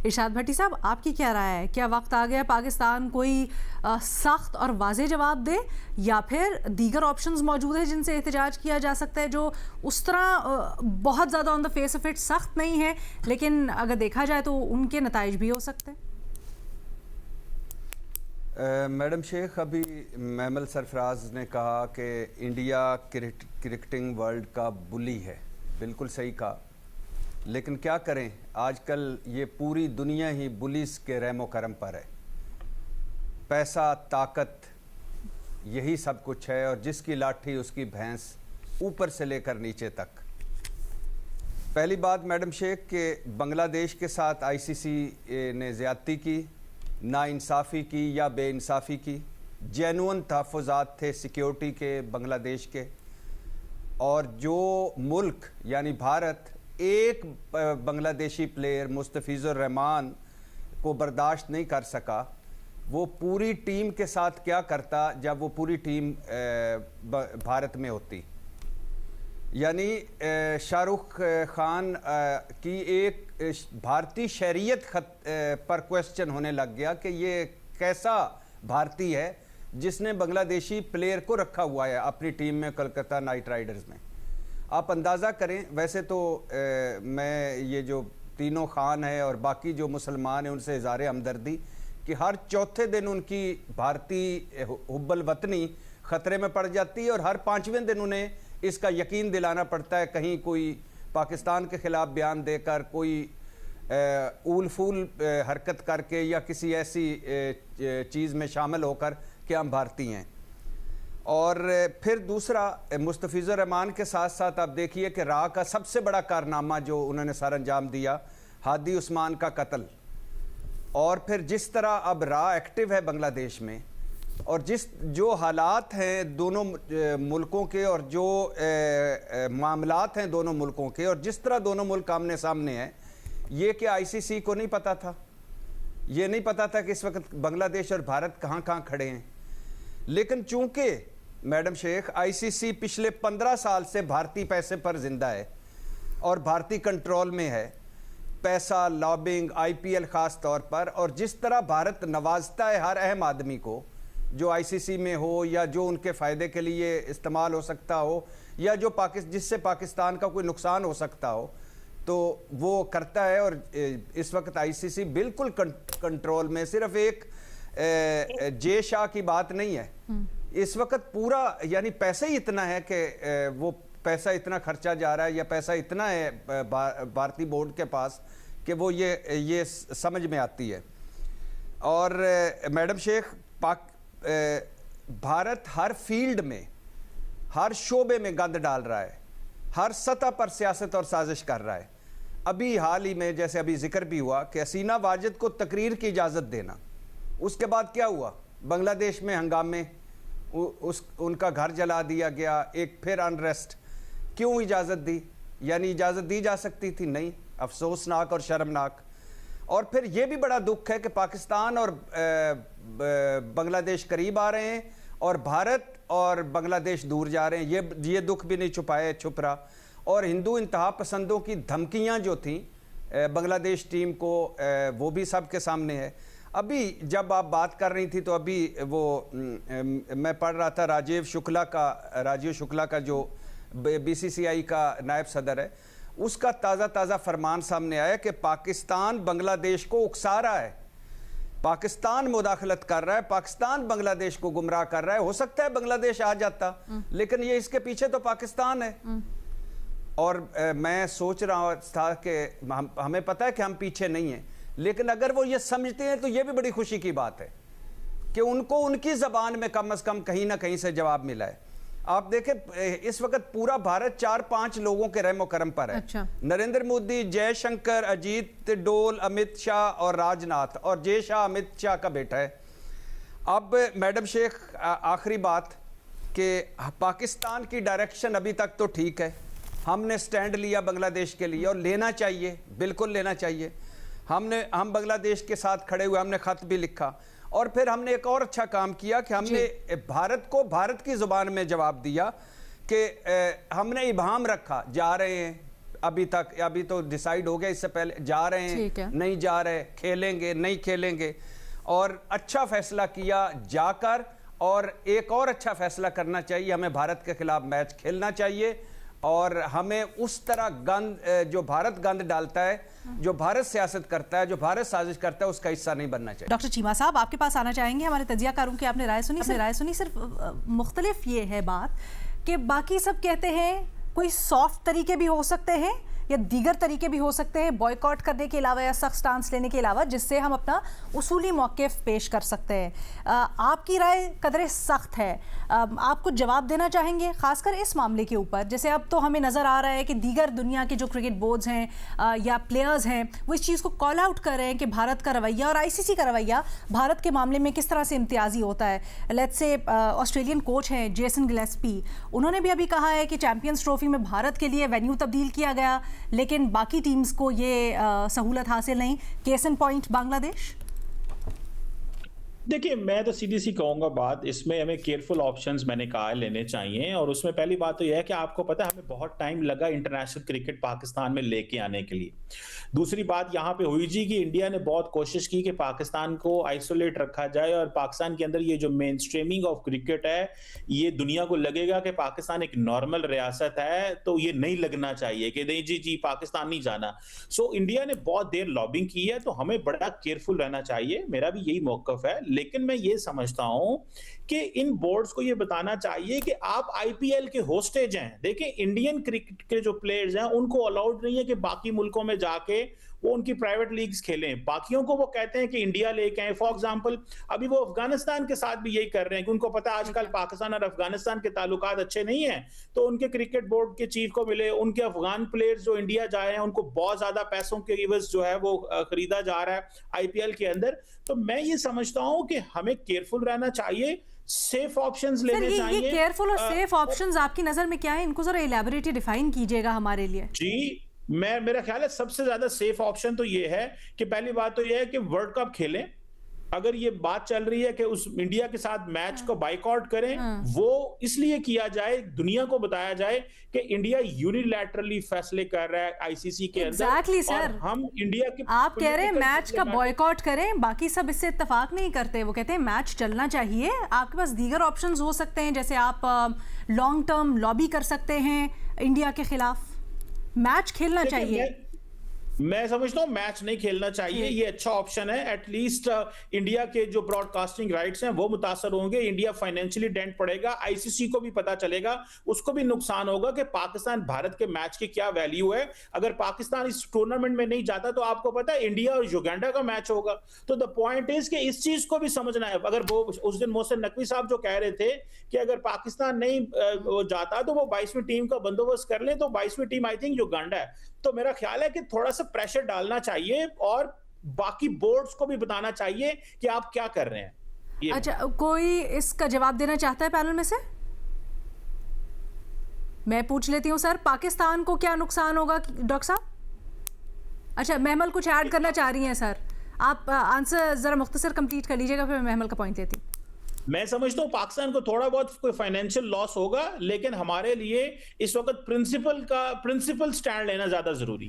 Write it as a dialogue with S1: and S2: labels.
S1: इरशाद भट्टी साहब, आपकी क्या राय है? क्या वक्त आ गया पाकिस्तान कोई सख्त और वाज़ेह जवाब दे, या फिर दीगर ऑप्शंस मौजूद है जिनसे एहतजाज किया जा सकता है, जो उस तरह बहुत ज़्यादा on the face of it सख्त नहीं है, लेकिन अगर देखा जाए तो उनके नताइज भी हो सकते हैं?
S2: मैडम शेख, अभी मैमल सरफराज ने कहा कि इंडिया क्रिकेटिंग वर्ल्ड का बुली है। बिल्कुल सही कहा, लेकिन क्या करें, आजकल ये पूरी दुनिया ही बुलिस के रहमो करम पर है। पैसा, ताकत, यही सब कुछ है, और जिसकी लाठी उसकी भैंस, ऊपर से लेकर नीचे तक। पहली बात मैडम शेख के बांग्लादेश के साथ आईसीसी ने ज़्यादती की, नाइंसाफ़ी की या बेइंसाफ़ी की। जेन्युइन तहफ़्फ़ुज़ात थे सिक्योरिटी के बांग्लादेश के, और जो मुल्क यानी भारत एक बांग्लादेशी प्लेयर मुस्तफ़िज़ुर रहमान को बर्दाश्त नहीं कर सका, वो पूरी टीम के साथ क्या करता जब वो पूरी टीम भारत में होती। यानी शाहरुख खान की एक भारतीय शरीयत पर क्वेश्चन होने लग गया कि ये कैसा भारतीय है जिसने बांग्लादेशी प्लेयर को रखा हुआ है अपनी टीम में कोलकाता नाइट राइडर्स में। आप अंदाज़ा करें, वैसे तो मैं ये जो तीनों खान है और बाकी जो मुसलमान हैं उनसे इज़हार हमदर्दी कि हर चौथे दिन उनकी भारतीय हुब्बल वतनी ख़तरे में पड़ जाती है, और हर 5वें दिन उन्हें इसका यकीन दिलाना पड़ता है कहीं कोई पाकिस्तान के ख़िलाफ़ बयान देकर, कोई ऊल फूल हरकत करके या किसी ऐसी चीज़ में शामिल होकर कि हम भारतीय हैं। और फिर दूसरा, मुस्तफ़िज़ुर रहमान के साथ साथ आप देखिए कि राह का सबसे बड़ा कारनामा जो उन्होंने सर अंजाम दिया, हादी उस्मान का कत्ल। और फिर जिस तरह अब राह एक्टिव है बांग्लादेश में, और जो हालात हैं दोनों मुल्कों के, और जो मामलात हैं दोनों मुल्कों के, और जिस तरह दोनों मुल्क आमने सामने हैं, ये कि आईसीसी को नहीं पता था, ये नहीं पता था कि इस वक्त बांग्लादेश और भारत कहाँ कहाँ खड़े हैं। लेकिन चूंकि मैडम शेख आईसीसी पिछले 15 साल से भारतीय पैसे पर जिंदा है और भारतीय कंट्रोल में है, पैसा, लॉबिंग, आईपीएल ख़ास तौर पर, और जिस तरह भारत नवाजता है हर अहम आदमी को जो आईसीसी में हो या जो उनके फ़ायदे के लिए इस्तेमाल हो सकता हो, या जो जिससे पाकिस्तान का कोई नुकसान हो सकता हो, तो वो करता है। और इस वक्त आईसीसी बिल्कुल कंट्रोल में, सिर्फ एक जे शाह की बात नहीं है, इस वक्त पूरा यानी पैसे ही इतना है कि वो पैसा इतना खर्चा जा रहा है, या पैसा इतना है भारतीय बोर्ड के पास कि वो ये समझ में आती है। और मैडम शेख, भारत हर फील्ड में, हर शोबे में गंद डाल रहा है, हर सतह पर सियासत और साजिश कर रहा है। अभी हाल ही में जैसे अभी जिक्र भी हुआ कि हसीना वाजिद को तकरीर की इजाज़त देना, उसके बाद क्या हुआ, बांग्लादेश में हंगामे, उनका घर जला दिया गया, एक फिर अनरेस्ट। क्यों इजाज़त दी? यानी इजाज़त दी जा सकती थी? नहीं। अफसोसनाक और शर्मनाक। और फिर ये भी बड़ा दुख है कि पाकिस्तान और बांग्लादेश करीब आ रहे हैं और भारत और बांग्लादेश दूर जा रहे हैं। ये दुख भी नहीं छुप रहा। और हिंदू इंतहा पसंदों की धमकियाँ जो थीं बांग्लादेश टीम को, वो भी सबके सामने है। अभी जब आप बात कर रही थी तो अभी वो मैं पढ़ रहा था राजीव शुक्ला का जो बीसीसीआई का नायब सदर है, उसका ताज़ा फरमान सामने आया कि पाकिस्तान बांग्लादेश को उकसा रहा है, पाकिस्तान मुदाखलत कर रहा है, पाकिस्तान बांग्लादेश को गुमराह कर रहा है। हो सकता है बांग्लादेश आ जाता, लेकिन ये इसके पीछे तो पाकिस्तान है। और मैं सोच रहा था कि हमें पता है कि हम पीछे नहीं हैं, लेकिन अगर वो ये समझते हैं तो ये भी बड़ी खुशी की बात है कि उनको उनकी ज़बान में कम से कम कहीं ना कहीं से जवाब मिला है। आप देखें इस वक्त पूरा भारत 4-5 लोगों के रहमो करम पर है।
S1: अच्छा।
S2: नरेंद्र मोदी, जयशंकर, अजीत डोल, अमित शाह और राजनाथ, और जय शाह अमित शाह का बेटा है। अब मैडम शेख, आखिरी बात कि पाकिस्तान की डायरेक्शन अभी तक तो ठीक है, हमने स्टैंड लिया बांग्लादेश के लिए, और लेना चाहिए, बिल्कुल लेना चाहिए। हम बांग्लादेश के साथ खड़े हुए, हमने ख़त भी लिखा, और फिर हमने एक और अच्छा काम किया कि हमने भारत को भारत की ज़ुबान में जवाब दिया कि हमने इबाहम रखा, जा रहे हैं, अभी तो डिसाइड हो गया, इससे पहले जा रहे
S1: ठीक है।
S2: हैं, नहीं जा रहे, खेलेंगे नहीं खेलेंगे, और अच्छा फैसला किया जाकर, और एक और अच्छा फैसला करना चाहिए, हमें भारत के खिलाफ मैच खेलना चाहिए, और हमें उस तरह गंद जो भारत गंद डालता है, जो भारत सियासत करता है, जो भारत साजिश करता है, उसका हिस्सा नहीं बनना चाहिए।
S1: डॉक्टर चीमा साहब, आपके पास आना चाहेंगे। हमारे तजियाकारों की आपने राय सुनी। सिर्फ मुख्तलिफ ये है बात कि बाकी सब कहते हैं कोई सॉफ्ट तरीके भी हो सकते हैं या दीगर तरीके भी हो सकते हैं बॉयकॉट करने के अलावा या सख्त स्टांस लेने के अलावा, जिससे हम अपना उसूली मौक़िफ़ पेश कर सकते हैं। आपकी राय कदरे सख्त है, आप कुछ जवाब देना चाहेंगे खासकर इस मामले के ऊपर? जैसे अब तो हमें नज़र आ रहा है कि दीगर दुनिया के जो क्रिकेट बोर्ड्स हैं या प्लेयर्स हैं वो इस चीज़ को कॉल आउट कर रहे हैं कि भारत का रवैया और ICC का रवैया भारत के मामले में किस तरह से इम्तियाजी होता है। लेट्स से ऑस्ट्रेलियन कोच हैं जेसन गिलेस्पी, उन्होंने भी अभी कहा है कि चैंपियंस ट्रॉफी में भारत के लिए वेन्यू तब्दील किया गया, लेकिन बाकी टीम्स को ये सहूलत हासिल नहीं। Case in point Bangladesh.
S3: देखिए, मैं तो सीधी सी कहूंगा बात, इसमें हमें केयरफुल ऑप्शंस मैंने कहा लेने चाहिए, और उसमें पहली बात तो यह है कि आपको पता है हमें बहुत टाइम लगा इंटरनेशनल क्रिकेट पाकिस्तान में लेके आने के लिए। दूसरी बात यहाँ पे हुई जी कि इंडिया ने बहुत कोशिश की कि पाकिस्तान को आइसोलेट रखा जाए, और पाकिस्तान के अंदर ये जो मेन स्ट्रीमिंग ऑफ क्रिकेट है, ये दुनिया को लगेगा कि पाकिस्तान एक नॉर्मल रियासत है, तो ये नहीं लगना चाहिए कि नहीं जी पाकिस्तान नहीं जाना। सो इंडिया ने बहुत देर लॉबिंग की है, तो हमें बड़ा केयरफुल रहना चाहिए, मेरा भी यही मौकफ है। लेकिन मैं ये समझता हूं कि इन बोर्ड्स को ये बताना चाहिए कि आप IPL के होस्टेज हैं। देखिए, इंडियन क्रिकेट के जो प्लेयर्स हैं उनको अलाउड नहीं है कि बाकी मुल्कों में जाके वो उनकी प्राइवेट लीग्स खेलें, बाकियों को वो कहते हैं कि इंडिया लेके आए। फॉर एग्जांपल, अभी वो अफगानिस्तान के साथ भी यही कर रहे हैं कि उनको पता है आजकल पाकिस्तान और अफगानिस्तान के ताल्लुकात अच्छे नहीं हैं, तो उनके क्रिकेट बोर्ड के चीफ को मिले, उनके अफगान प्लेयर्स जो इंडिया जाए हैं उनको बहुत ज्यादा पैसों के इवज जो है वो खरीदा जा रहा है IPL के अंदर। तो मैं ये समझता हूं कि हमें केयरफुल रहना चाहिए, सेफ ऑप्शंस लेने चाहिए।
S1: ये केयरफुल और सेफ ऑप्शंस आपकी नजर में क्या है? इनको जरा इलैबोरेट डिफाइन कीजिएगा हमारे लिए।
S3: जी, मेरा ख्याल है सबसे ज्यादा सेफ ऑप्शन तो ये है कि पहली बात तो ये है कि वर्ल्ड कप खेलें। अगर ये बात चल रही है कि उस इंडिया के साथ मैच को बाइकआउट करें, वो इसलिए किया जाए, दुनिया को बताया जाए कि इंडिया यूनिलैटरली फैसले कर रहा है ICC के अंदर।
S1: Exactly, sir.
S3: हम इंडिया के
S1: आप कह रहे हैं मैच का बॉयकॉट करें, बाकी सब इससे इत्तेफाक नहीं करते। वो कहते हैं मैच चलना चाहिए। आपके पास दीगर ऑप्शंस हो सकते हैं, जैसे आप लॉन्ग टर्म लॉबी कर सकते हैं इंडिया के खिलाफ। मैच खेलना चाहिए।
S3: मैं समझता हूं मैच नहीं खेलना चाहिए, ये अच्छा ऑप्शन है। एटलीस्ट इंडिया के जो ब्रॉडकास्टिंग राइट्स हैं वो मुतासर होंगे, इंडिया फाइनेंशियली डेंट पड़ेगा, ICC को भी पता चलेगा, उसको भी नुकसान होगा कि पाकिस्तान भारत के मैच की क्या वैल्यू है। अगर पाकिस्तान इस टूर्नामेंट में नहीं जाता तो आपको पता है इंडिया और युगांडा का मैच होगा। तो द पॉइंट इज कि इस चीज को भी समझना है। अगर वो उस दिन मोहसिन नकवी साहब जो कह रहे थे कि अगर पाकिस्तान नहीं जाता तो वो 22वीं टीम का बंदोबस्त कर ले, तो 22वीं टीम आई थिंक युगांडा है। तो मेरा ख्याल है कि थोड़ा सा प्रेशर डालना चाहिए और बाकी बोर्ड्स को भी बताना चाहिए कि आप क्या कर रहे हैं।
S1: अच्छा, कोई इसका जवाब देना चाहता है पैनल में से? मैं पूछ लेती हूँ सर, पाकिस्तान को क्या नुकसान होगा डॉक्टर साहब? अच्छा, महमल कुछ ऐड करना चाह रही हैं सर, आप आंसर जरा मुख्तसर कंप्लीट कर लीजिएगा, फिर मैं महमल का पॉइंट लेती हूँ।
S3: मैं समझता हूं पाकिस्तान को थोड़ा बहुत कोई फाइनेंशियल लॉस होगा, लेकिन हमारे लिए इस वक्त प्रिंसिपल स्टैंड लेना ज्यादा जरूरी है।